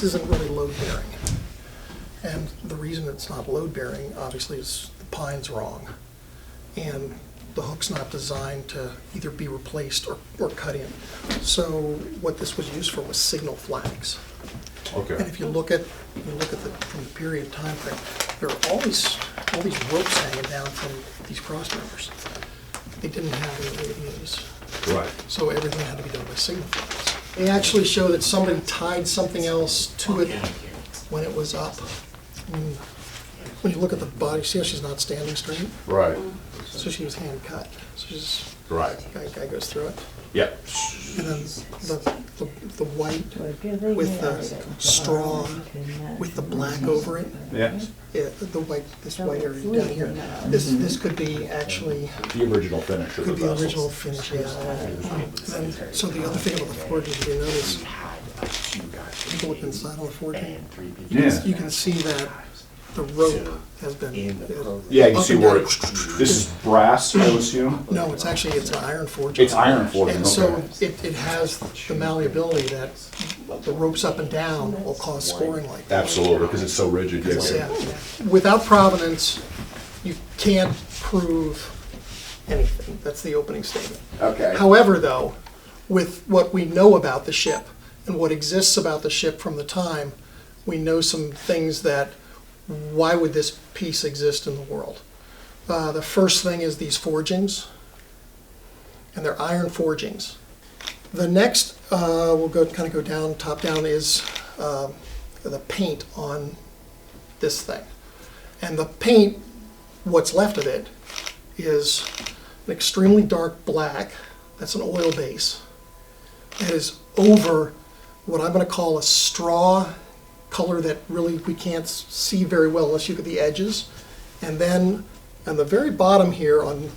isn't really load-bearing. And the reason it's not load-bearing, obviously, is the pine's wrong. And the hook's not designed to either be replaced or cut in. So what this was used for was signal flags. Okay. And if you look at from the period time frame, there are all these ropes hanging down from these cross members. They didn't have any radios. Right. So everything had to be done by signal flags. They actually show that somebody tied something else to it when it was up. I mean, when you look at the body, see how she's not standing straight? Right. So she was hand cut. So she's, Right. guy goes through it. Yep. And then the white with the straw with the black over it. Yeah. Yeah, this white area down here. This could be actually, The original finish of the could be the vessel. original finish, yeah. And so the other thing about the forging, if you notice, take a look inside on the forging. Yeah. You can see that the rope has been. Yeah, you up see and where down. this is brass, I assume? No, it's an iron forging. It's iron forging, And so okay. it has the malleability that the ropes up and down will cause scoring like that. Absolutely, because it's so rigid. Yeah. Without provenance, you can't prove anything. That's the opening statement. Okay. However, though, with what we know about the ship and what exists about the ship from the time, we know some things that, why would this piece exist in the world? The first thing is these forgings, and they're iron forgings. The next, we'll kind of go down, top down, is the paint on this thing. And the paint, what's left of it, is an extremely dark black. That's an oil base. It is over what I'm going to call a straw color that really we can't see very well unless you look at the edges. And then on the very bottom here, on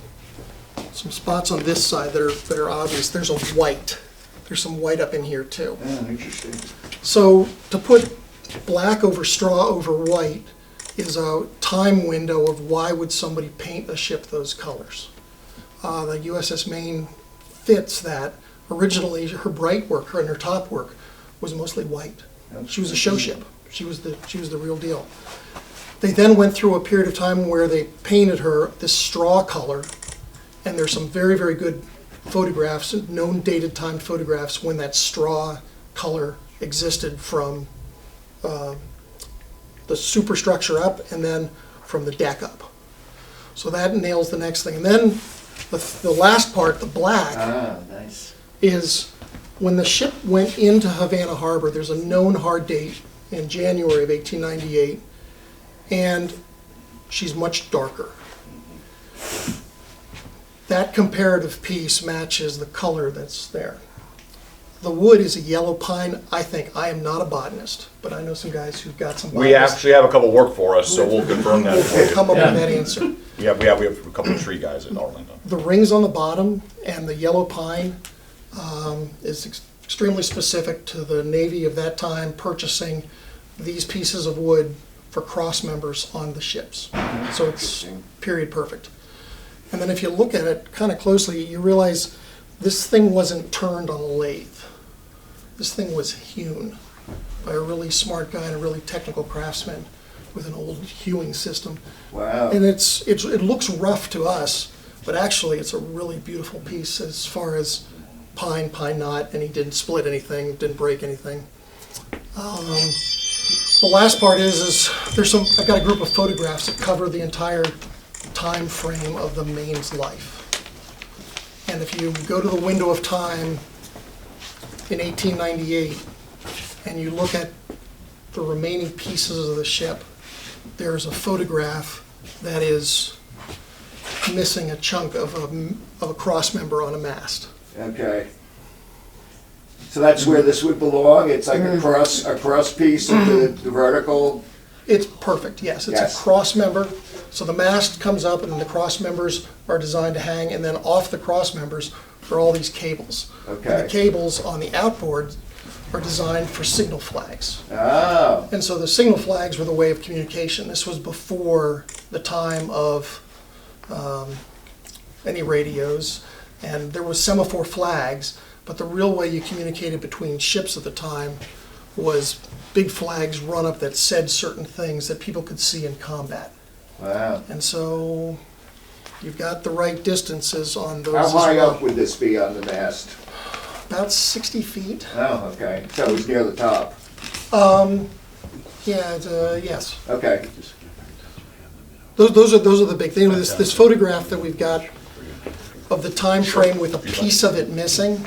some spots on this side that are obvious, there's a white. There's some white up in here too. Interesting. So to put black over straw over white is a time window of why would somebody paint a ship those colors. The USS Maine fits that. Originally, her bright work, her top work, was mostly white. She was a show ship. She was the real deal. They then went through a period of time where they painted her this straw color, and there's some very, very good photographs, known dated time photographs when that straw color existed from the superstructure up and then from the deck up. So that nails the next thing. And then the last part, the black, Nice. is when the ship went into Havana Harbor. There's a known hard date in January of 1898, and she's much darker. That comparative piece matches the color that's there. The wood is a yellow pine. I am not a botanist, but I know some guys who've got some We botanists. actually have a couple work for us, so we'll confirm that for We'll you. come up with that answer. Yeah, we have a couple of tree guys at Arlington. The rings on the bottom and the yellow pine is extremely specific to the Navy of that time purchasing these pieces of wood for cross members on the ships. So it's period perfect. And then if you look at it kind of closely, you realize this thing wasn't turned on a lathe. This thing was hewn by a really smart guy and a really technical craftsman with an old hewing system. Wow. And it looks rough to us, but actually it's a really beautiful piece as far as pine knot, and he didn't split anything, didn't break anything. The last part is I've got a group of photographs that cover the entire time frame of the Maine's life. And if you go to the window of time in 1898 and you look at the remaining pieces of the ship, there's a photograph that is missing a chunk of a cross member on a mast. Okay. So that's where this would belong? It's like a cross piece of the vertical? It's perfect, yes. It's Yes. a cross member. So the mast comes up and the cross members are designed to hang, and then off the cross members are all these cables. Okay. And the cables on the outboard are designed for signal flags. Oh, And so the signal flags were the way of communication. This was before the time of any radios, and there was semaphore flags, but the real way you communicated between ships at the time was big flags run up that said certain things that people could see in combat. Wow. And so you've got the right distances on those How as high well. up would this be on the mast? About 60 feet. Oh, okay, so it was near the top. Yes. Okay, Those are the big things. This photograph that we've got of the time frame with a piece of it missing.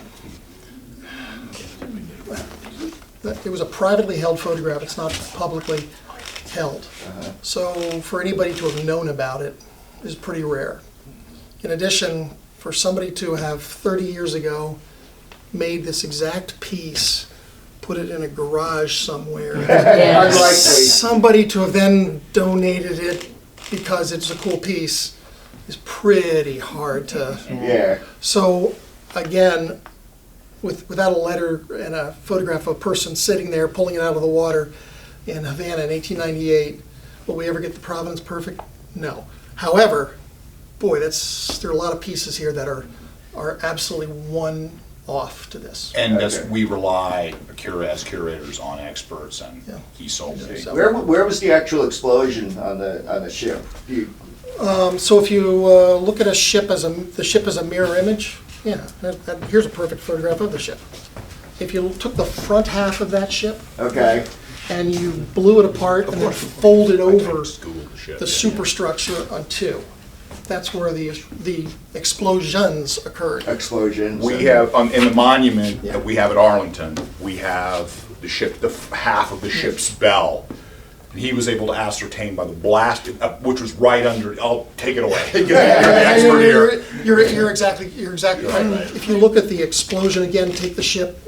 It was a privately held photograph. It's not publicly held. So for anybody to have known about it is pretty rare. In addition, for somebody to have 30 years ago made this exact piece, put it in a garage somewhere, unlikely. somebody to have then donated it because it's a cool piece is pretty hard to. Yeah, So again, without a letter and a photograph of a person sitting there pulling it out of the water in Havana in 1898, will we ever get the Providence perfect? No. However, boy, there are a lot of pieces here that are absolutely one off to this. And that's, Okay. we rely as curators on experts, and Yeah. he sold it. So- where was the actual explosion on the ship? So if you look at the ship as a mirror image, yeah, here's a perfect photograph of the ship. If you took the front half of that ship Okay, and you blew it apart and then folded over Just Google the shit. the superstructure on two, that's where the explosions occurred. explosions. We have, in the monument Yeah. that we have at Arlington, we have the ship, half of the ship's bell. He was able to ascertain by the blast, which was right under, I'll take it away. You're the expert here. You're exactly right. Right. If you look at the explosion again, take the ship,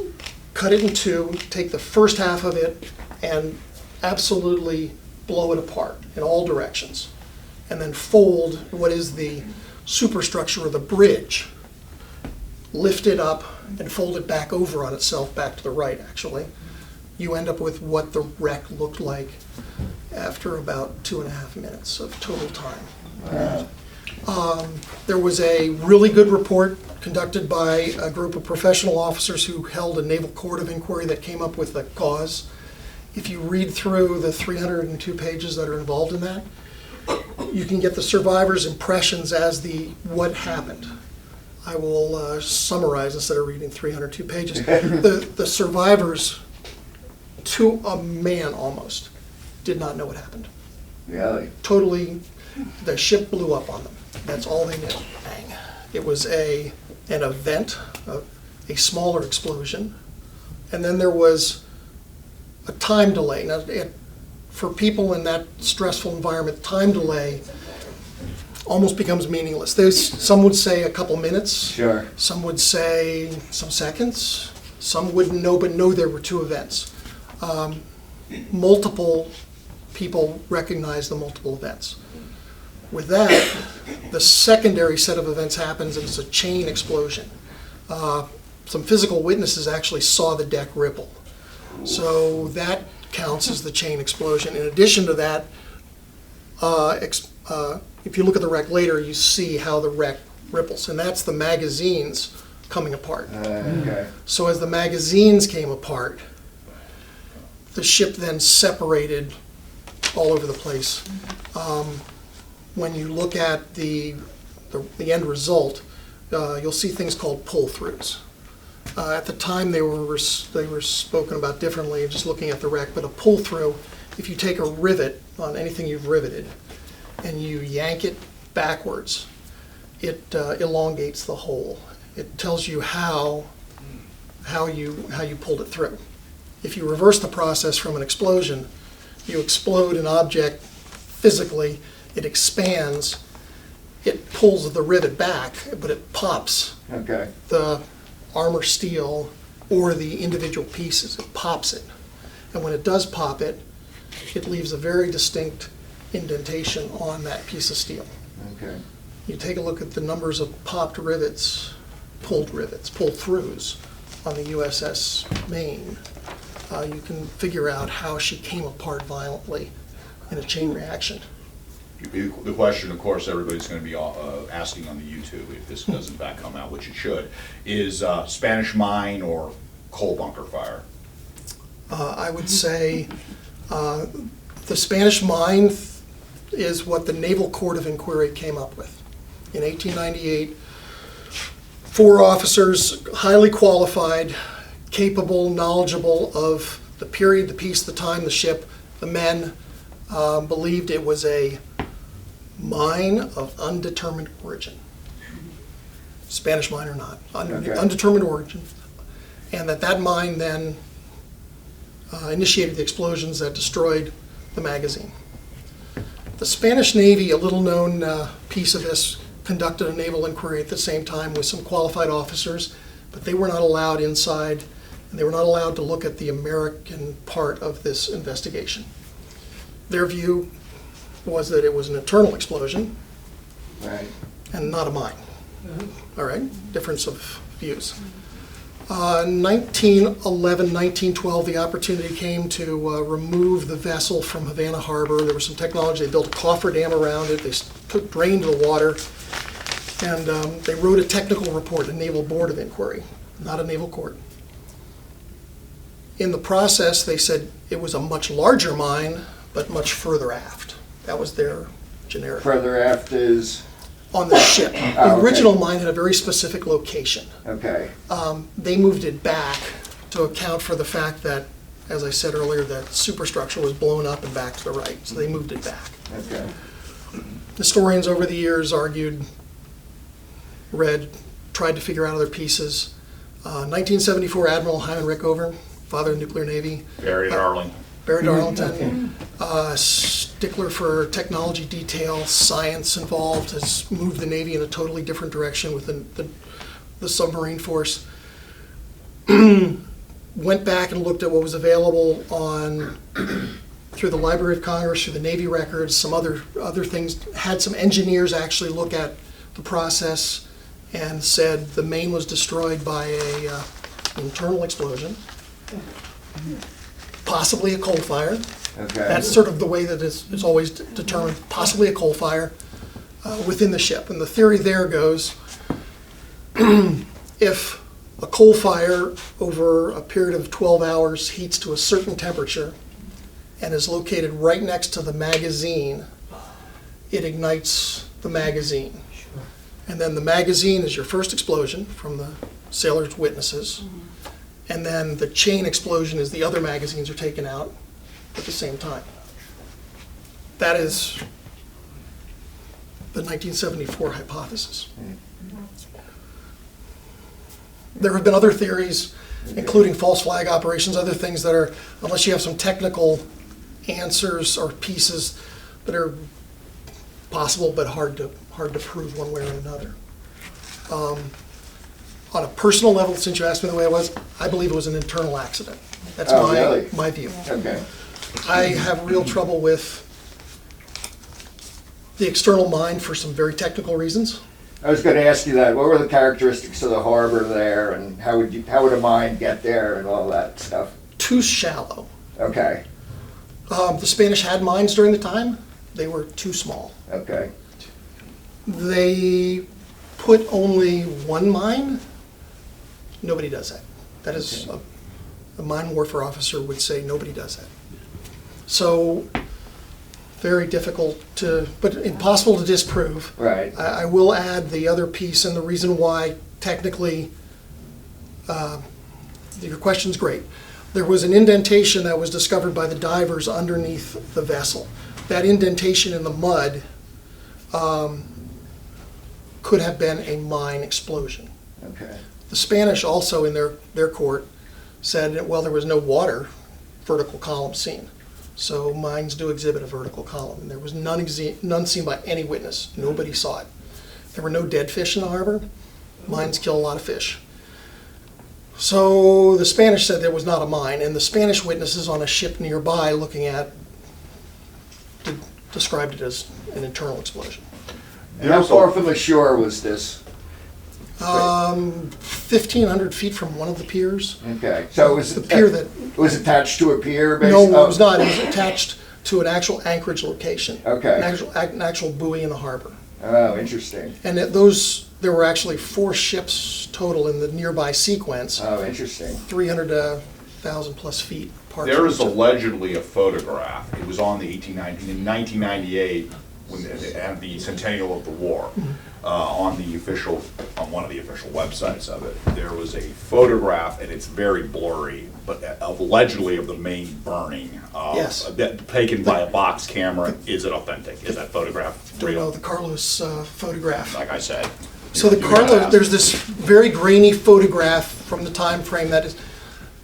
cut it in two, take the first half of it, and absolutely blow it apart in all directions, and then fold what is the superstructure or the bridge, lift it up and fold it back over on itself, back to the right actually. You end up with what the wreck looked like after about 2.5 minutes of total time. There was a really good report conducted by a group of professional officers who held a naval court of inquiry that came up with the cause. If you read through the 302 pages that are involved in that, you can get the survivors' impressions as what happened. I will summarize instead of reading 302 pages. The survivors, to a man almost, did not know what happened. Really? Totally, the ship blew up on them. That's all they knew. Bang. It was an event, a smaller explosion, and then there was a time delay. Now, for people in that stressful environment, time delay almost becomes meaningless. Some would say a couple minutes. Sure. Some would say some seconds. Some wouldn't know, but know there were two events. Multiple people recognize the multiple events. With that, the secondary set of events happens, and it's a chain explosion. Some physical witnesses actually saw the deck ripple. So that counts as the chain explosion. In addition to that, if you look at the wreck later, you see how the wreck ripples, and that's the magazines coming apart. Okay. So as the magazines came apart, the ship then separated all over the place. When you look at the end result, you'll see things called pull-throughs. At the time, they were spoken about differently, just looking at the wreck. But a pull-through, if you take a rivet on anything you've riveted and you yank it backwards, it elongates the hole. It tells you how you pulled it through. If you reverse the process from an explosion, you explode an object physically, it expands, it pulls the rivet back, but it pops Okay. the armor steel or the individual pieces. It pops it. And when it does pop it, it leaves a very distinct indentation on that piece of steel. Okay. You take a look at the numbers of popped rivets, pull-throughs on the USS Maine. You can figure out how she came apart violently in a chain reaction. The question, of course, everybody's going to be asking on the YouTube, if this does in fact come out, which it should, is Spanish mine or coal bunker fire? I would say the Spanish mine is what the Naval Court of Inquiry came up with. In 1898, 4 officers, highly qualified, capable, knowledgeable of the period, the piece, the time, the ship, the men, believed it was a mine of undetermined origin. Spanish mine or not, Okay. undetermined origin. And that mine then initiated the explosions that destroyed the magazine. The Spanish Navy, a little known piece of this, conducted a naval inquiry at the same time with some qualified officers, but they were not allowed inside, and they were not allowed to look at the American part of this investigation. Their view was that it was an internal explosion Right. and not a mine. All right, difference of views. 1911, 1912, the opportunity came to remove the vessel from Havana Harbor. There was some technology. They built a coffer dam around it. They drained the water. And they wrote a technical report, a Naval Board of Inquiry, not a naval court. In the process, they said it was a much larger mine, but much further aft. That was their generic. Further aft is, On the ship. Oh, The okay. original mine had a very specific location. okay, They moved it back to account for the fact that, as I said earlier, that superstructure was blown up and back to the right, so they moved it back. okay. Historians over the years argued, read, tried to figure out other pieces. 1974, Admiral Hyman Rickover, father of the nuclear navy, Buried at Arlington. buried at Arlington, stickler for technology detail, science involved, has moved the Navy in a totally different direction with the submarine force. Went back and looked at what was available through the Library of Congress, through the Navy records, some other things, had some engineers actually look at the process and said the Maine was destroyed by a internal explosion, possibly a coal fire. Okay. That's sort of the way that it's always determined, possibly a coal fire within the ship. And the theory there goes, if a coal fire over a period of 12 hours heats to a certain temperature and is located right next to the magazine, it ignites the magazine. And then the magazine is your first explosion from the sailors' witnesses. And then the chain explosion is the other magazines are taken out at the same time. That is the 1974 hypothesis. There have been other theories, including false flag operations, other things that are, unless you have some technical answers or pieces that are possible but hard to prove one way or another. On a personal level, since you asked me the way it was, I believe it was an internal accident. That's Really? my view. Okay, I have real trouble with the external mine for some very technical reasons. I was gonna ask you that, what were the characteristics of the harbor there, and how would a mine get there and all that stuff? Too shallow. Okay, The Spanish had mines during the time. They were too small. okay, They put only one mine. Nobody does that. That is, a mine warfare officer would say nobody does that. So, very difficult but impossible to disprove. right, I will add the other piece and the reason why technically, your question's great. There was an indentation that was discovered by the divers underneath the vessel. That indentation in the mud could have been a mine explosion. okay, The Spanish also in their court said, well, there was no water vertical column seen. So mines do exhibit a vertical column, and there was none seen by any witness. Nobody saw it. There were no dead fish in the harbor. Mines kill a lot of fish. So the Spanish said there was not a mine, and the Spanish witnesses on a ship nearby looking at described it as an internal explosion. and how far from the shore was this? 1,500 feet from one of the piers. Okay, so it was. The pier that, It was attached to a pier, no, basically? it was not. It was attached to an actual anchorage location. Okay. An actual buoy in the harbor. Oh, interesting. And there were actually 4 ships total in the nearby sequence, Oh, interesting. 300,000 plus feet parts. There of is it. allegedly a photograph, it was on the in 1998, when they had the centennial of the war, on one of the official websites of it. There was a photograph, and it's very blurry, but allegedly of the Maine burning. Yes. Taken by a box camera. Is it authentic? Is that photograph Don't know real? the Carlos photograph. Like I said. So the you gotta Carlos, ask. there's this very grainy photograph from the time frame that is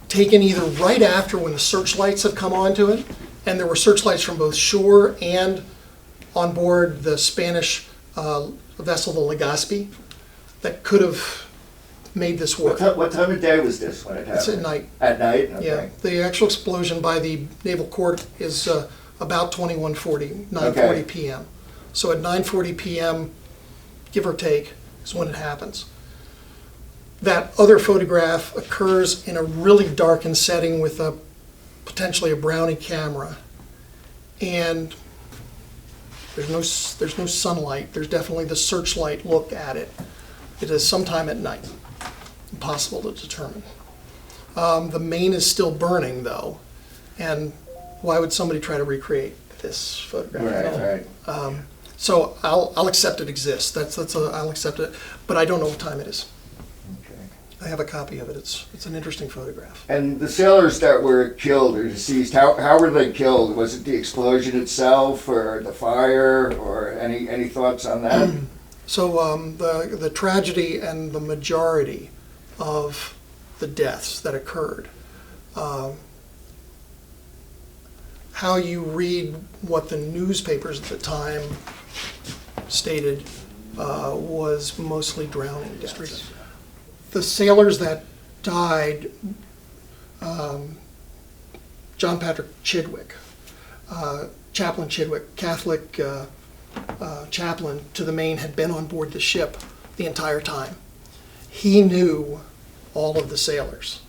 taken either right after when the searchlights have come onto it, and there were searchlights from both shore and on board the Spanish vessel, the Legazpi, that could have made this work. What time of day was this when it happened? It's at night. At night? Yeah, Okay. the actual explosion by the naval court is about 21:40, 9:40 Okay. p.m. So at 9:40 p.m., give or take, is when it happens. That other photograph occurs in a really darkened setting with potentially a Brownie camera. And there's no sunlight. There's definitely the searchlight look at it. It is sometime at night. Impossible to determine. The Maine is still burning though, and why would somebody try to recreate this photograph? Right. So I'll accept it exists. I'll accept it, but I don't know what time it is. Okay. I have a copy of it. It's an interesting photograph. And the sailors that were killed or deceased, how were they killed? Was it the explosion itself, or the fire, or any thoughts on that? So the tragedy and the majority of the deaths that occurred, how you read what the newspapers at the time stated was mostly drowning deaths. The sailors that died, John Patrick Chidwick, Chaplain Chidwick, Catholic chaplain to the Maine, had been on board the ship the entire time. He knew all of the sailors.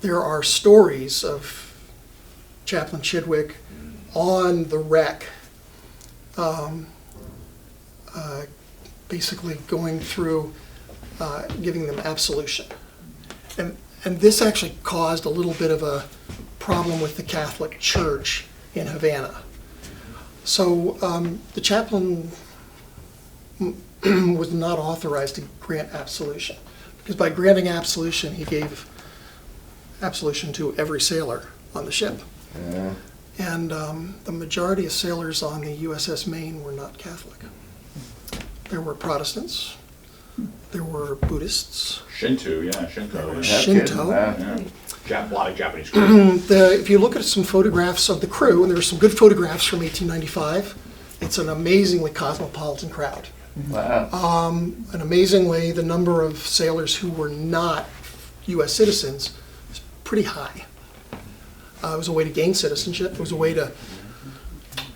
There are stories of Chaplain Chidwick on the wreck, basically going through, giving them absolution. And this actually caused a little bit of a problem with the Catholic Church in Havana. So the chaplain was not authorized to grant absolution, because by granting absolution, he gave absolution to every sailor on the ship. Yeah. And the majority of sailors on the USS Maine were not Catholic. There were Protestants, there were Buddhists, Shinto, yeah, Shinto. Yeah. Shinto. Wow. A lot of Japanese crew. If you look at some photographs of the crew, and there are some good photographs from 1895, it's an amazingly cosmopolitan crowd. Wow. And amazingly, the number of sailors who were not U.S. citizens is pretty high. It was a way to gain citizenship. It was a way to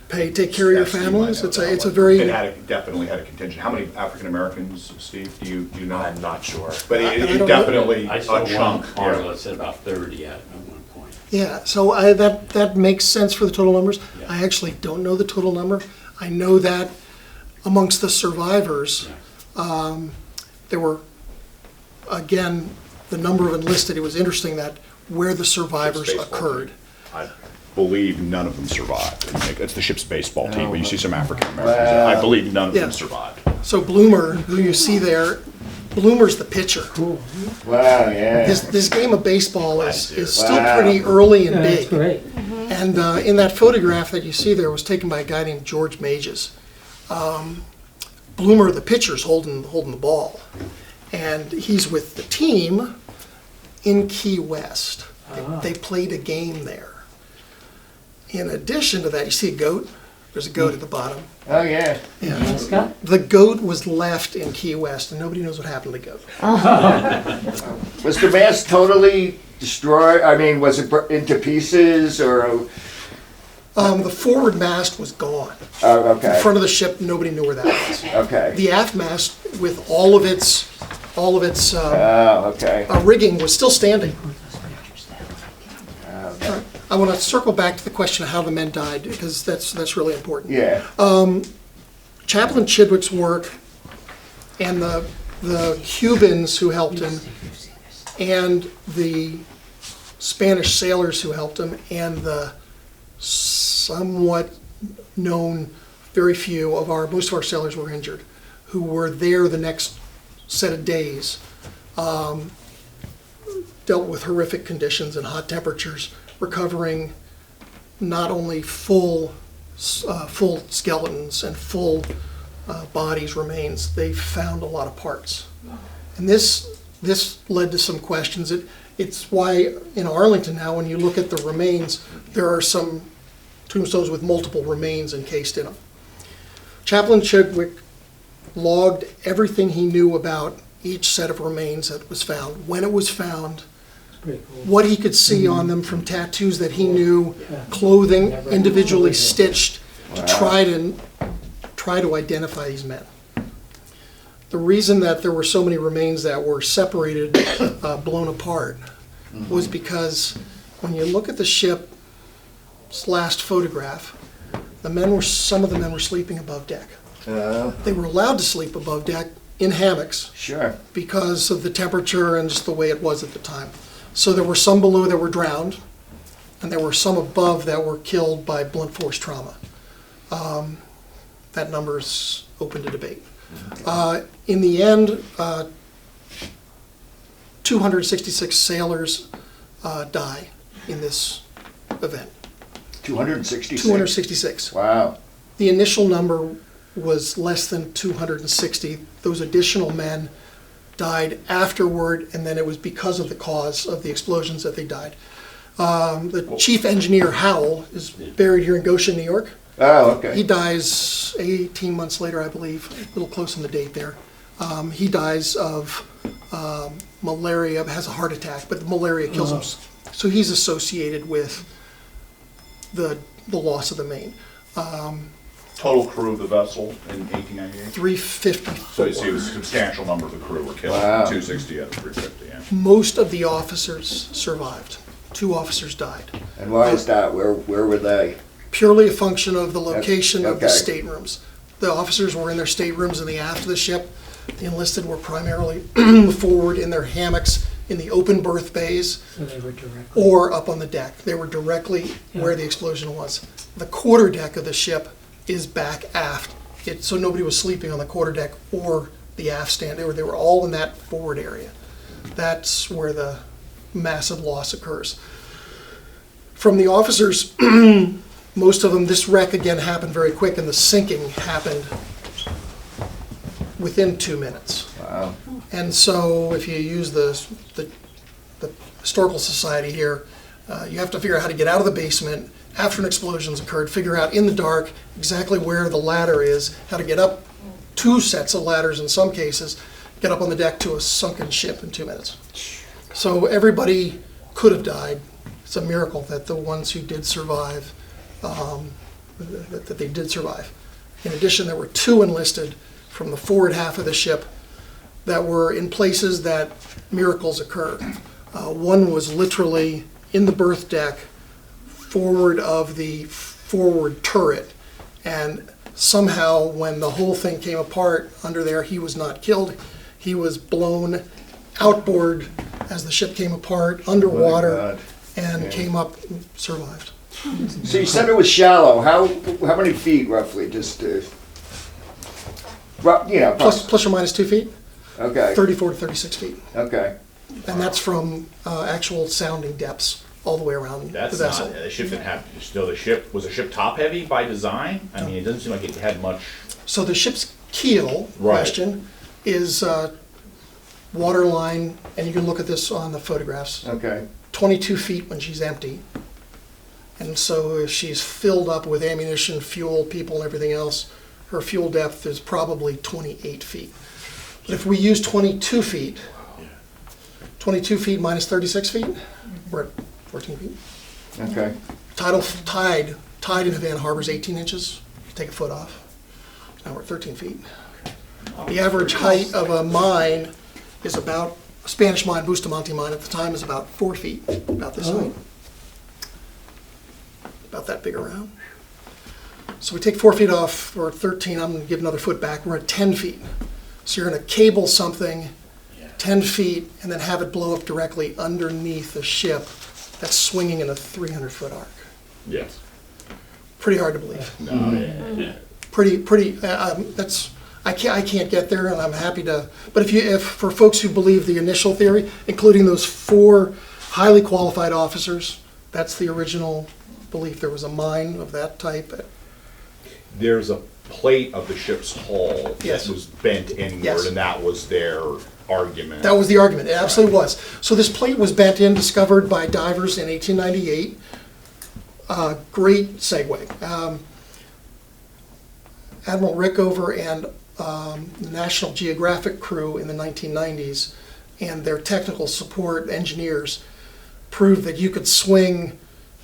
take care of your Yeah, Steve families. might know It's that a very It definitely had a contingent. How many African Americans, Steve? Do you know? I'm not sure. But I it don't know. definitely I saw a chunk. one article that said about 30 at one point. Yeah, so that makes sense for the total numbers. Yeah. I actually don't know the total number. I know that amongst the survivors, there were, again, the number of enlisted. It was interesting that where the survivors Ship's baseball occurred. team. I believe none of them survived. It's the ship's baseball team, but you see some African Americans. Wow. I believe none of Yeah. them survived. So Bloomer, who you see there, Bloomer's the pitcher. Wow, yeah. This game of baseball is still Wow. pretty early and That's big. great. And in that photograph that you see there was taken by a guy named George Mages. Bloomer, the pitcher's holding the ball, and he's with the team in Key West. They played a game there. In addition to that, you see a goat? There's a goat at the bottom. Oh, yeah. Yeah. Mascot? The goat was left in Key West, and nobody knows what happened to the goat. Was the mast totally destroyed? I mean, was it into pieces, or? The forward mast was gone. Oh, In okay. front of the ship, nobody knew where that was. Okay. The aft mast, with all of its Oh, okay. rigging, was still standing. Okay. I want to circle back to the question of how the men died, because that's really important. Yeah. Chaplain Chidwick's work and the Cubans who helped him and the Spanish sailors who helped him and the somewhat known, very few of most of our sailors were injured, who were there the next set of days, dealt with horrific conditions and hot temperatures, recovering not only full skeletons and full bodies, remains, they found a lot of parts. And this led to some questions. It's why in Arlington now, when you look at the remains, there are some tombstones with multiple remains encased in them. Chaplain Chidwick logged everything he knew about each set of remains that was found, when it was found, what he could see on them from tattoos that he knew, clothing individually stitched to try to identify these men. The reason that there were so many remains that were separated, blown apart, was because when you look at the ship's last photograph, some of the men were sleeping above deck. They were allowed to sleep above deck in hammocks Sure. because of the temperature and just the way it was at the time. So there were some below that were drowned, and there were some above that were killed by blunt force trauma. That number's open to debate. In the end, 266 sailors die in this event. 266? 266. Wow. The initial number was less than 260. Those additional men died afterward, and then it was because of the cause of the explosions that they died. The chief engineer, Howell, is buried here in Goshen, New York. Oh, He okay. dies 18 months later, I believe, a little close on the date there. He dies of malaria, has a heart attack, but the malaria kills him. So he's associated with the loss of the Maine. Total crew of the vessel in 1898? 350. So you see, it was a substantial number of the crew were killed, Wow. 260 out of 350, yeah. Most of the officers survived. 2 officers died. And why is that? Where were they? Purely a function of the location of the Okay. staterooms. The officers were in their staterooms in the aft of the ship. The enlisted were primarily forward in their hammocks in the open berth bays So they were directly. or up on the deck. They were directly where the explosion was. The quarterdeck of the ship is back aft. So nobody was sleeping on the quarterdeck or the aft stand. They were all in that forward area. That's where the massive loss occurs. From the officers, most of them, this wreck again happened very quick, and the sinking happened within 2 minutes. Wow. And so if you use the Historical Society here, you have to figure out how to get out of the basement after an explosion's occurred, figure out in the dark exactly where the ladder is, how to get up 2 sets of ladders in some cases, get up on the deck to a sunken ship in 2 minutes. So everybody could have died. It's a miracle that the ones who did survive, that they did survive. In addition, there were 2 enlisted from the forward half of the ship that were in places that miracles occur. One was literally in the berth deck, forward of the forward turret, and somehow when the whole thing came apart under there, he was not killed. He was blown outboard as the ship came apart, underwater, God. and Yeah. came up and survived. So you said it was shallow. How many feet roughly? Just Plus or minus 2 feet, Okay. 34 to 36 feet. Okay. And that's from actual sounding depths all the way around the That's vessel. not, the ship didn't have, still was the ship top heavy by design? I mean, it doesn't seem like it had much. So the ship's keel Right. question is waterline, and you can look at this on the photographs, Okay. 22 feet when she's empty. And so if she's filled up with ammunition, fuel, people, and everything else, her fuel depth is probably 28 feet. But if we use 22 feet, 22 feet minus 36 feet, we're at 14 feet. Okay. Tide in Havana Harbor is 18 inches. You take a foot off. Now we're at 13 feet. The average height of a mine is about, a Spanish mine, Bustamante mine at the time, is about 4 feet, about this height. About that big around. So we take 4 feet off, we're at 13, I'm gonna give another foot back, we're at 10 feet. So you're gonna cable something 10 feet and then have it blow up directly underneath the ship that's swinging in a 300-foot arc. Yes. Pretty hard to believe. Yeah. That's, I can't get there, and I'm happy to, but if for folks who believe the initial theory, including those 4 highly qualified officers, that's the original belief. There was a mine of that type. There's a plate of the ship's hull Yes. that was bent inward, Yes. and that was their argument. That was the argument, it absolutely was. So this plate was bent in, discovered by divers in 1898. Great segue. Admiral Rickover and the National Geographic crew in the 1990s and their technical support engineers proved that you could swing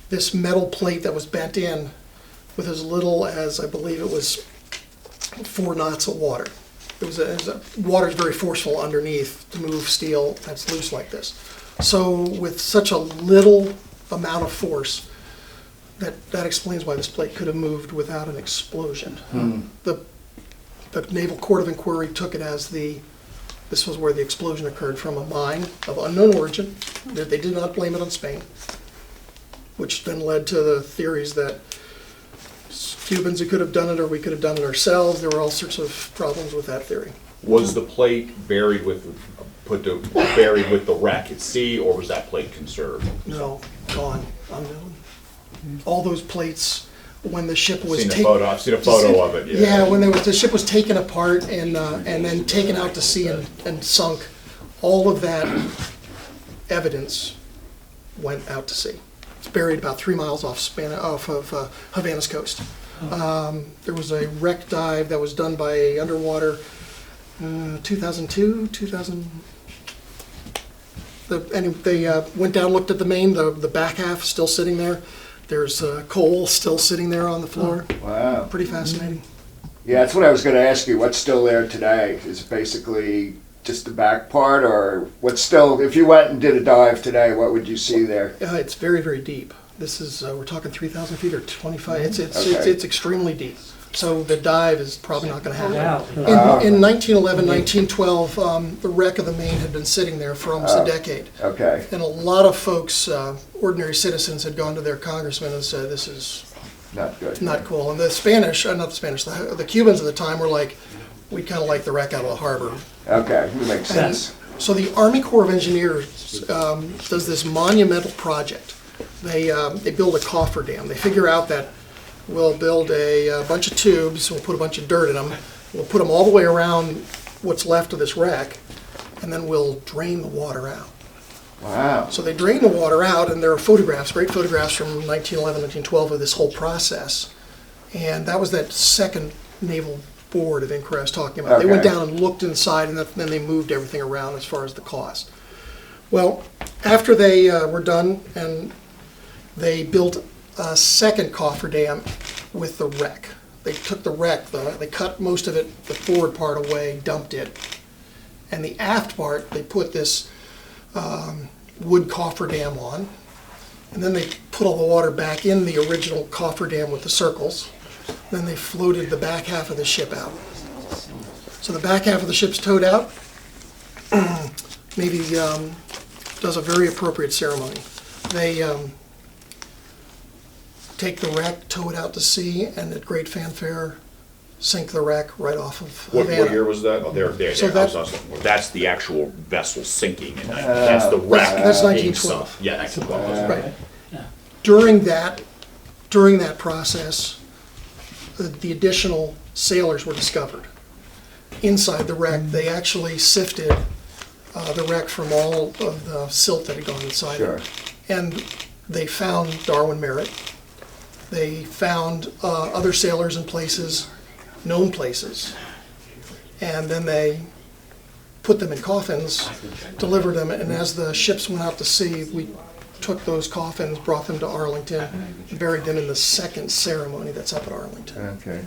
this metal plate that was bent in with as little as, I believe it was 4 knots of water. Water is very forceful underneath to move steel that's loose like this. So with such a little amount of force, that explains why this plate could have moved without an explosion. The Naval Court of Inquiry took it as this was where the explosion occurred, from a mine of unknown origin. They did not blame it on Spain, which then led to the theories that Cubans who could have done it, or we could have done it ourselves. There were all sorts of problems with that theory. Was the plate buried with the wreck at sea, or was that plate conserved? No, gone, unknown. All those plates, when the ship was I've taken. seen a photo of it, yeah. Yeah, when the ship was taken apart and then taken out to sea and sunk, all of that evidence went out to sea. It's buried about 3 miles off of Havana's coast. There was a wreck dive that was done by underwater 2002, 2000. They went down, looked at the Maine, the back half still sitting there. There's coal still sitting there on the floor. Wow. Pretty fascinating. Yeah, that's what I was going to ask you. What's still there today? Is it basically just the back part, or what's still, if you went and did a dive today, what would you see there? It's very, very deep. This is, we're talking 3,000 feet or 25. Okay. It's extremely deep. So the dive is probably not going to happen. Wow. In 1911, 1912, the wreck of the Maine had been sitting there for almost a decade. Okay. And a lot of folks, ordinary citizens, had gone to their congressman and said, this is Not good. not cool. And the Spanish, not the Spanish, the Cubans at the time were like, we'd kind of like the wreck out of the harbor. Okay, that makes sense. So the Army Corps of Engineers does this monumental project. They build a cofferdam. They figure out that we'll build a bunch of tubes, we'll put a bunch of dirt in them, we'll put them all the way around what's left of this wreck, and then we'll drain the water out. Wow. So they drain the water out, and there are photographs, great photographs from 1911, 1912 of this whole process. And that was that second naval board of inquiry I was talking about. They went Okay. down and looked inside, and then they moved everything around as far as the cost. Well, after they were done, and they built a second cofferdam with the wreck. They took the wreck, they cut most of it, the forward part away, dumped it. And the aft part, they put this wood cofferdam on. And then they put all the water back in the original cofferdam with the circles. Then they floated the back half of the ship out. So the back half of the ship's towed out. Navy does a very appropriate ceremony. They take the wreck, tow it out to sea, and at great fanfare, sink the wreck right off of What Havana. year was that? Oh, there. So That's the actual vessel sinking, and that's the wreck. That's being 1912. sunk. Yeah, 1912. Right. During that process, the additional sailors were discovered. Inside the wreck, they actually sifted the wreck from all of the silt that had gone inside Sure. it. And they found Darwin Merritt. They found other sailors in places, known places. And then they put them in coffins, delivered them, and as the ships went out to sea, we took those coffins, brought them to Arlington, and buried them in the second ceremony that's up at Arlington. Okay.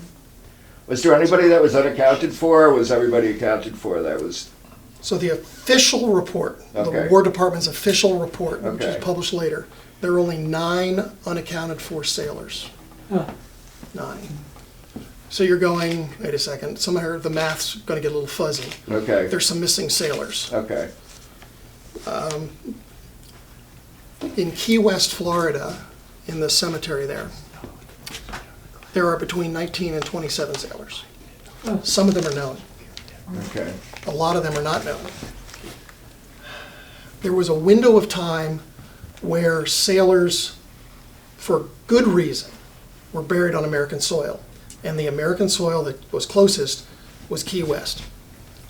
Was there anybody that was unaccounted for, or was everybody accounted for that was? So the official report, Okay. the War Department's official report, which was Okay. published later, there are only 9 unaccounted for sailors. 9. So you're going, wait a second, somehow the math's going to get a little fuzzy. Okay. There's some missing sailors. Okay. In Key West, Florida, in the cemetery there are between 19 and 27 sailors. Some of them are known. Okay. A lot of them are not known. There was a window of time where sailors, for good reason, were buried on American soil. And the American soil that was closest was Key West.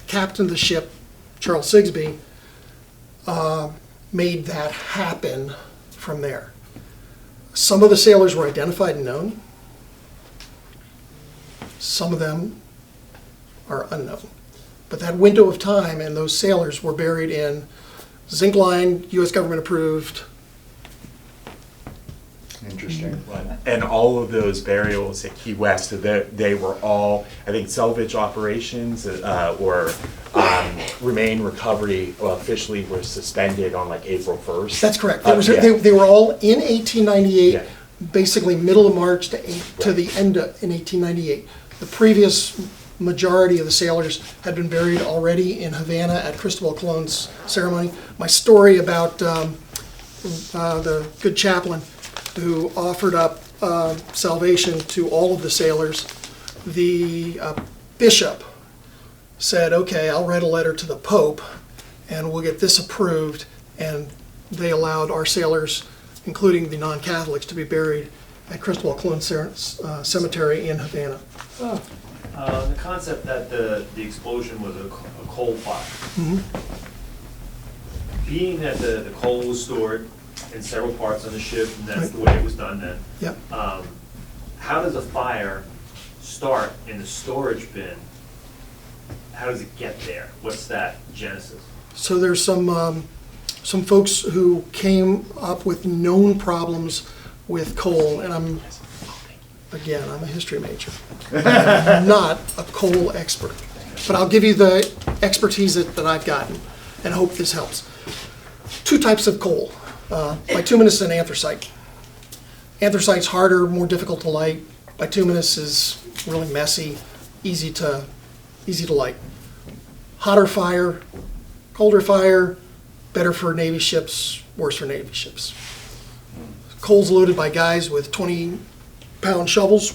Captain of the ship, Charles Sigsbee, made that happen from there. Some of the sailors were identified and known. Some of them are unknown. But that window of time and those sailors were buried in zinc line, U.S. government approved. Interesting. And all of those burials at Key West, they were all, I think, salvage operations or remain recovery officially were suspended on like April 1st. That's correct. Yeah. They were all in 1898, Yeah. basically middle of March to the end in 1898. The previous majority of the sailors had been buried already in Havana at Cristobal Colon's ceremony. My story about the good chaplain who offered up salvation to all of the sailors, the bishop said, okay, I'll write a letter to the Pope and we'll get this approved, and they allowed our sailors, including the non-Catholics, to be buried at Cristobal Colon Cemetery in Havana. The concept that the explosion was a coal fire. Being that the coal was stored in several parts on the ship, and that's the way it was done then. Yep. How does a fire start in the storage bin? How does it get there? What's that genesis? So there's some folks who came up with known problems with coal, and I'm a history major. I'm not a coal expert, but I'll give you the expertise that I've gotten and hope this helps. Two types of coal, bituminous and anthracite. Anthracite's harder, more difficult to light. Bituminous is really messy, easy to light. Hotter fire, colder fire, better for Navy ships, worse for Navy ships. Coal's loaded by guys with 20-pound shovels,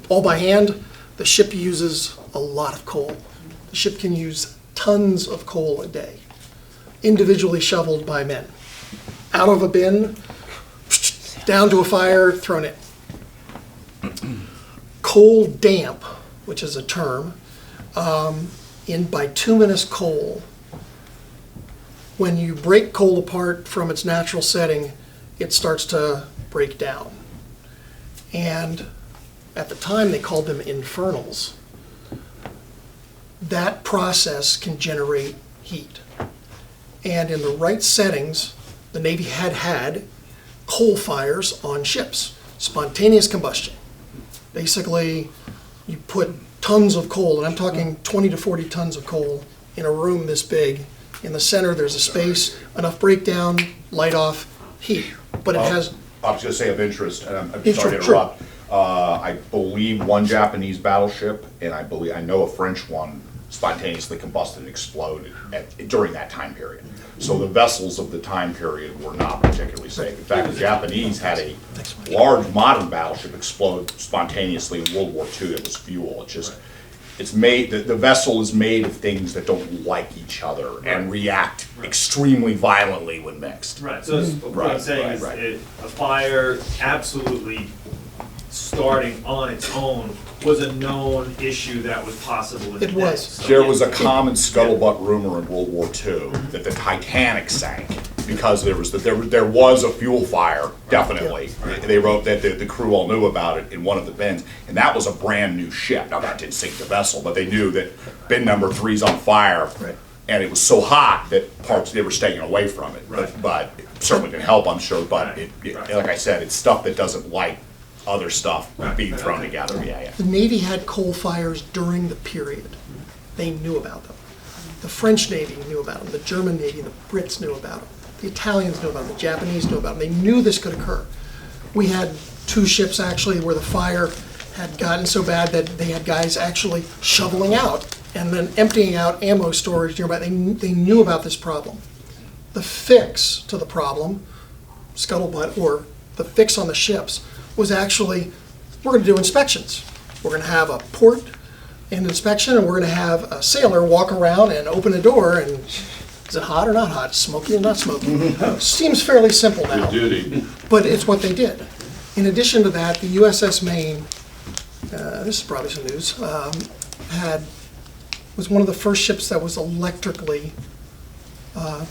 all by hand. The ship uses a lot of coal. The ship can use tons of coal a day, individually shoveled by men. Out of a bin, down to a fire, thrown in. Coal damp, which is a term, in bituminous coal, when you break coal apart from its natural setting, it starts to break down. And at the time, they called them infernals. That process can generate heat. And in the right settings, the Navy had coal fires on ships, spontaneous combustion. Basically, you put tons of coal, and I'm talking 20 to 40 tons of coal in a room this big. In the center, there's a space, enough breakdown, light off, heat. But it has... I was gonna say of interest, and I'm Yeah, sorry to sure. interrupt. I believe one Japanese battleship, and I know a French one spontaneously combusted and exploded during that time period. So the vessels of the time period were not particularly safe. In fact, the Japanese had a large modern battleship explode spontaneously in World War II. It was fuel. It's made, the vessel is made of things that don't like each other and react extremely violently when mixed. Right, so what I'm saying is right. a fire absolutely starting on its own was a known issue that was possible in the It day. was. So, There yeah. was a common scuttlebutt rumor in World War II that the Titanic sank because there was a fuel fire, definitely. They wrote that the crew all knew about it in one of the bins, and that was a brand new ship. Now, that didn't sink the vessel, but they knew that bin number 3's on fire, Right. and it was so hot that they were staying away from it. But it certainly can help, I'm sure, but like I said, it's stuff that doesn't like other stuff being thrown together, yeah. The Navy had coal fires during the period. They knew about them. The French Navy knew about them. The German Navy, the Brits knew about them. The Italians knew about them. The Japanese knew about them. They knew this could occur. We had 2 ships actually where the fire had gotten so bad that they had guys actually shoveling out and then emptying out ammo storage nearby. They knew about this problem. The fix to the problem scuttlebutt or the fix on the ships was actually, we're going to do inspections. We're going to have a port and inspection, and we're going to have a sailor walk around and open a door, and is it hot or not hot? Smoky or not smoky? Seems fairly simple now. Duty. But it's what they did. In addition to that, the USS Maine, this is probably some news, was one of the first ships that was electrically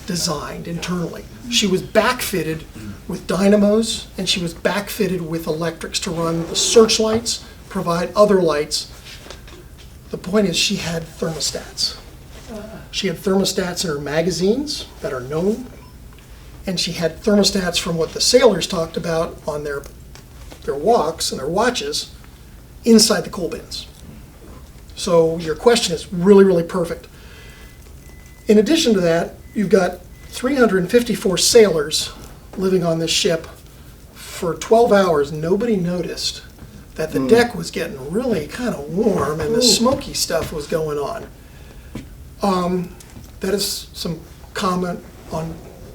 designed internally. She was backfitted with dynamos, and she was backfitted with electrics to run the searchlights, provide other lights. The point is, she had thermostats. She had thermostats in her magazines that are known, and she had thermostats from what the sailors talked about on their walks and their watches inside the coal bins. So your question is really, really perfect. In addition to that, you've got 354 sailors living on this ship. For 12 hours, nobody noticed that the deck was getting really kind of warm and the smoky stuff was going on. That is some comment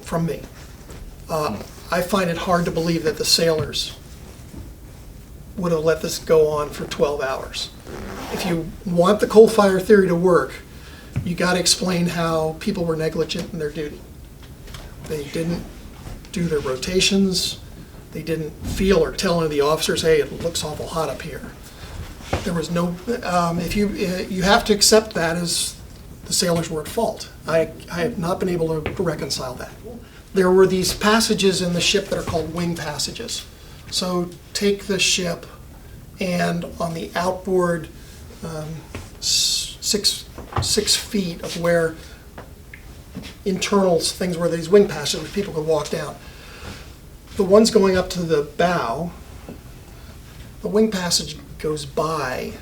from me. I find it hard to believe that the sailors would have let this go on for 12 hours. If you want the coal fire theory to work, you got to explain how people were negligent in their duty. They didn't do their rotations. They didn't feel or tell any of the officers, hey, it looks awful hot up here. There was no, if you have to accept that as the sailors were at fault. I have not been able to reconcile that. There were these passages in the ship that are called wing passages. So take the ship, and on the outboard 6 feet of where internal things were, these wing passages where people could walk down. The ones going up to the bow, the wing passage goes by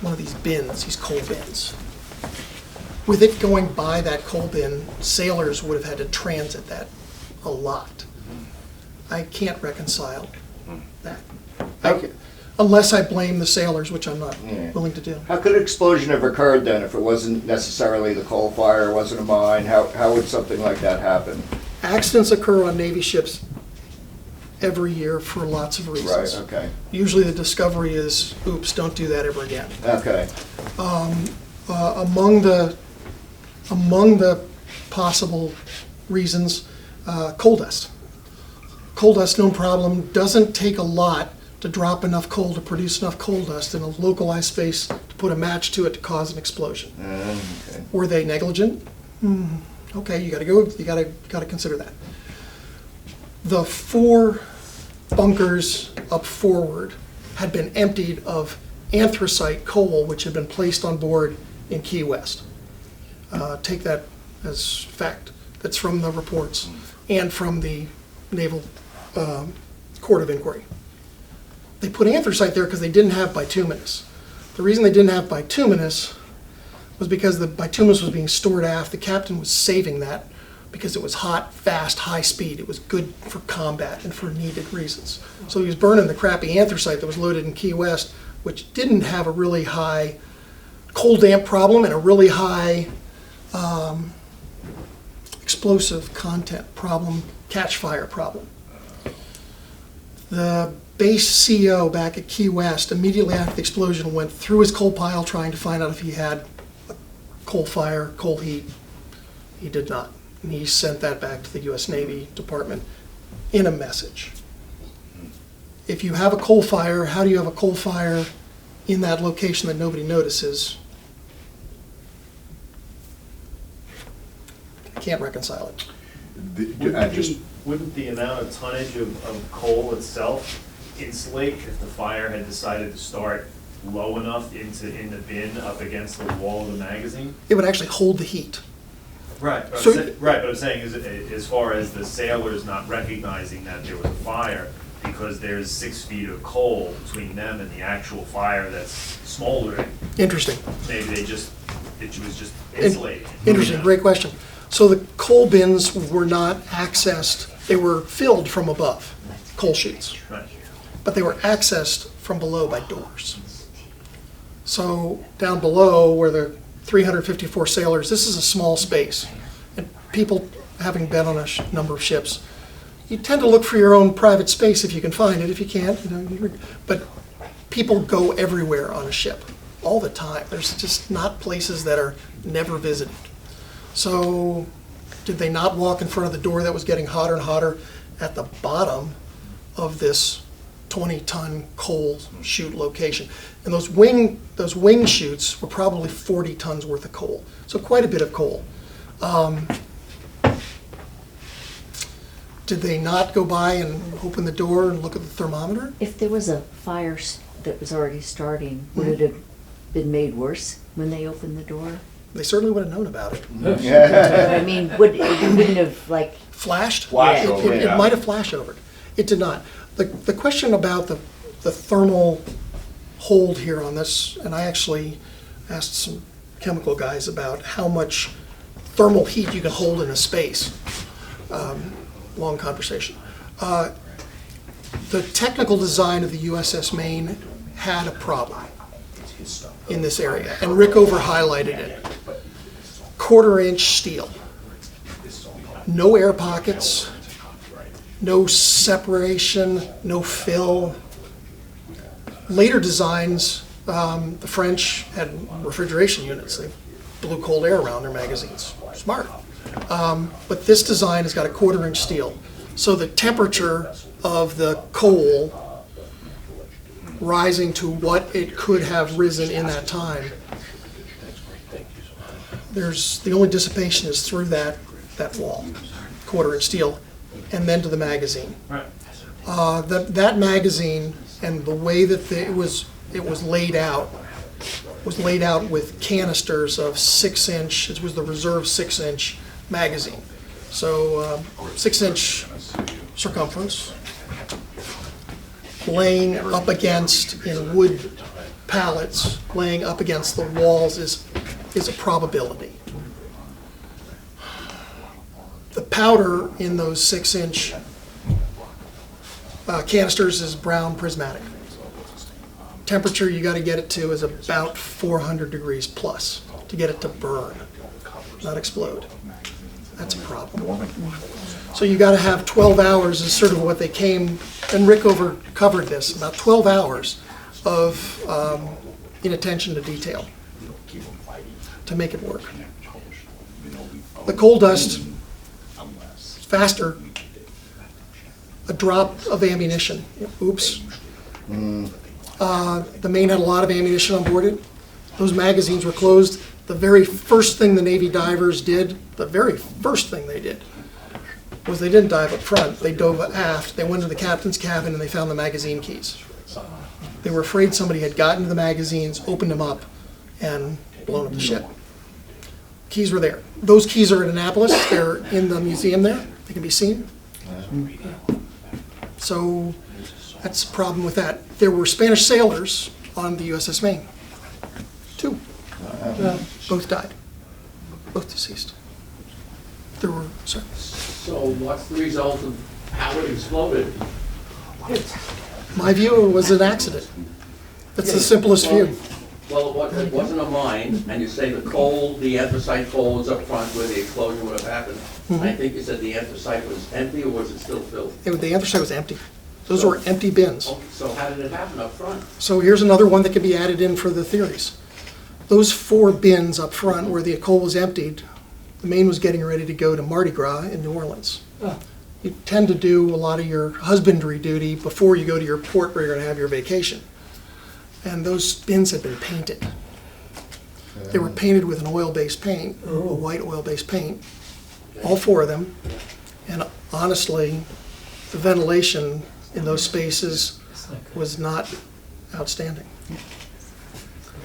one of these bins, these coal bins. With it going by that coal bin, sailors would have had to transit that a lot. I can't reconcile that. Unless I blame the sailors, which I'm not willing to do. How could an explosion have occurred then if it wasn't necessarily the coal fire, it wasn't a mine? How would something like that happen? Accidents occur on Navy ships every year for lots of reasons. Right, okay. Usually the discovery is, oops, don't do that ever again. Okay. Among the possible reasons, coal dust. Coal dust, no problem, doesn't take a lot to drop enough coal to produce enough coal dust in a localized space to put a match to it to cause an explosion. Okay. Were they negligent? Okay, you gotta consider that. The 4 bunkers up forward had been emptied of anthracite coal, which had been placed on board in Key West. Take that as fact. That's from the reports and from the Naval Court of Inquiry. They put anthracite there because they didn't have bituminous. The reason they didn't have bituminous was because the bituminous was being stored aft. The captain was saving that because it was hot, fast, high speed. It was good for combat and for needed reasons. So he was burning the crappy anthracite that was loaded in Key West, which didn't have a really high coal damp problem and a really high explosive content problem, catch fire problem. The base CO back at Key West, immediately after the explosion, went through his coal pile trying to find out if he had a coal fire, coal heat. He did not. And he sent that back to the U.S. Navy Department in a message. If you have a coal fire, how do you have a coal fire in that location that nobody notices? I can't reconcile it. Wouldn't the amount of tonnage of coal itself insulate if the fire had decided to start low enough in the bin up against the wall of the magazine? It would actually hold the heat. Right, but I'm saying is, as far as the sailors not recognizing that there was a fire, because there's 6 feet of coal between them and the actual fire that's smoldering, Interesting. maybe it was just insulating. Interesting, great question. So the coal bins were not accessed, they were filled from above, coal chutes, Right. but they were accessed from below by doors. So down below where the 354 sailors, this is a small space. And people, having been on a number of ships, you tend to look for your own private space if you can find it. If you can't, but people go everywhere on a ship all the time. There's just not places that are never visited. So did they not walk in front of the door that was getting hotter and hotter at the bottom of this 20-ton coal chute location? And those wing chutes were probably 40 tons worth of coal, so quite a bit of coal. Did they not go by and open the door and look at the thermometer? If there was a fire that was already starting, would it have been made worse when they opened the door? They certainly would have known about it. I mean, it wouldn't have, like, Flashed? Flash It- over, It yeah. might have flashed over. It did not. The question about the thermal hold here on this, and I actually asked some chemical guys about how much thermal heat you can hold in a space. Long conversation. The technical design of the USS Maine had a problem in this area, and Rick highlighted it. 1/4-inch steel. No air pockets, no separation, no fill. Later designs, the French had refrigeration units. They blew cold air around their magazines. Smart. But this design has got a 1/4-inch steel. So the temperature of the coal rising to what it could have risen in that time, the only dissipation is through that wall, 1/4-inch steel, and then to the magazine. That magazine and the way that it was laid out with canisters of 6-inch. It was the reserve 6-inch magazine. So 6-inch circumference, laying up against, in wood pallets, laying up against the walls is a probability. The powder in those 6-inch canisters is brown prismatic. Temperature you got to get it to is about 400 degrees plus to get it to burn, not explode. That's a problem. So you got to have 12 hours is sort of what they came, and Rick covered this, about 12 hours of inattention to detail to make it work. The coal dust, faster, a drop of ammunition. Oops. The Maine had a lot of ammunition on board it. Those magazines were closed. The very first thing the Navy divers did, the very first thing they did, was they didn't dive up front. They dove aft. They went to the captain's cabin and they found the magazine keys. They were afraid somebody had gotten to the magazines, opened them up, and blown up the ship. Keys were there. Those keys are at Annapolis. They're in the museum there. They can be seen. So that's the problem with that. There were Spanish sailors on the USS Maine. 2. Both died. Both deceased. There were, sorry. So what's the result of how it exploded? My view, it was an accident. That's the simplest view. Well, it wasn't a mine, and you say the coal, the anthracite coal was up front where the explosion would have happened. I think you said the anthracite was empty, or was it still filled? The anthracite was empty. Those were empty bins. Oh, so how did it happen up front? So here's another one that can be added in for the theories. Those 4 bins up front where the coal was emptied, the Maine was getting ready to go to Mardi Gras in New Orleans. You tend to do a lot of your husbandry duty before you go to your port where you're going to have your vacation. And those bins had been painted. They were painted with an oil-based paint, a white oil-based paint, all 4 of them. And honestly, the ventilation in those spaces was not outstanding.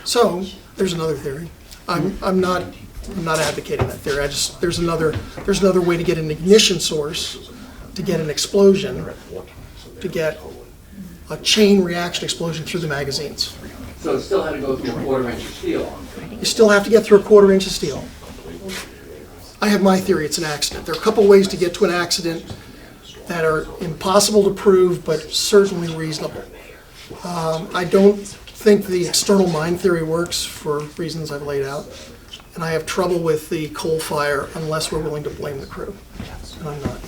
So there's another theory. I'm not advocating that theory. There's another way to get an ignition source, to get an explosion, to get a chain reaction explosion through the magazines. So it still had to go through a 1/4 inch of steel. You still have to get through a 1/4 inch of steel. I have my theory, it's an accident. There are a couple ways to get to an accident that are impossible to prove, but certainly reasonable. I don't think the external mine theory works for reasons I've laid out, and I have trouble with the coal fire unless we're willing to blame the crew, and I'm not.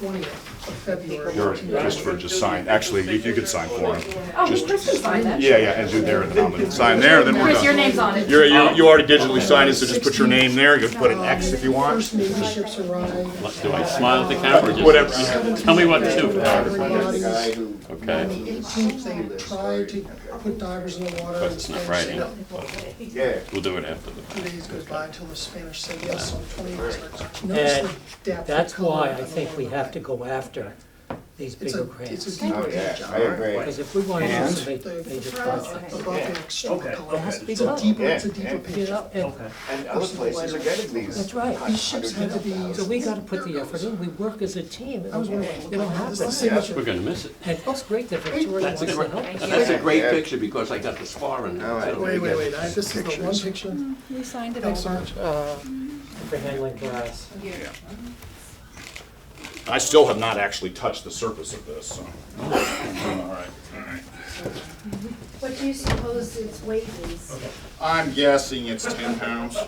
20th of February. Here, Christopher just signed, actually, you could sign for him. Oh, Chris can sign that. Yeah, and do there, and then I'm gonna sign there, then we're Chris, your done. name's on it. You already digitally signed it, so just put your name there, you can put an X if you want. First Navy ships arrived. Do I smile at the camera or just? Whatever. Tell me what to do. Diving bodies. On Okay. the 18th, they tried to put divers in the water. But and it's not Spanish right, said no. Yeah. We'll do it after the. 2 days goes by until the Spanish said yes on 28th. And Notice the depth of that's color why I of the think we water. have to go after these It's bigger a grants. deep Oh, edge, yeah, John. I agree. Because if we want to do And? some major projects, Above the extra Okay. color. it has to be It's a done. deeper, it's a Yeah, deeper yeah. picture. You know, and And other places are getting these. that's right. These ships had to be. So we gotta put the effort in, we work as a team, I was wondering, it'll this is the happen. signature. We're gonna miss it. And it's great that Victoria That's wants a to great, help us. that's a great Yeah. picture because I got the sparring. All right. Wait, this is the one picture. We signed it Thanks so over. much. For handling grass. I still have not actually touched the surface of this, so. All right. What do you suppose its weight is? I'm guessing it's 10 pounds.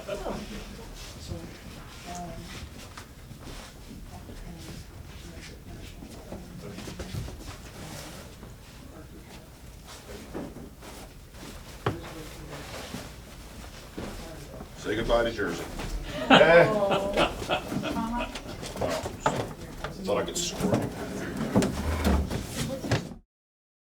Say goodbye to Jersey. Well, thought I could score you.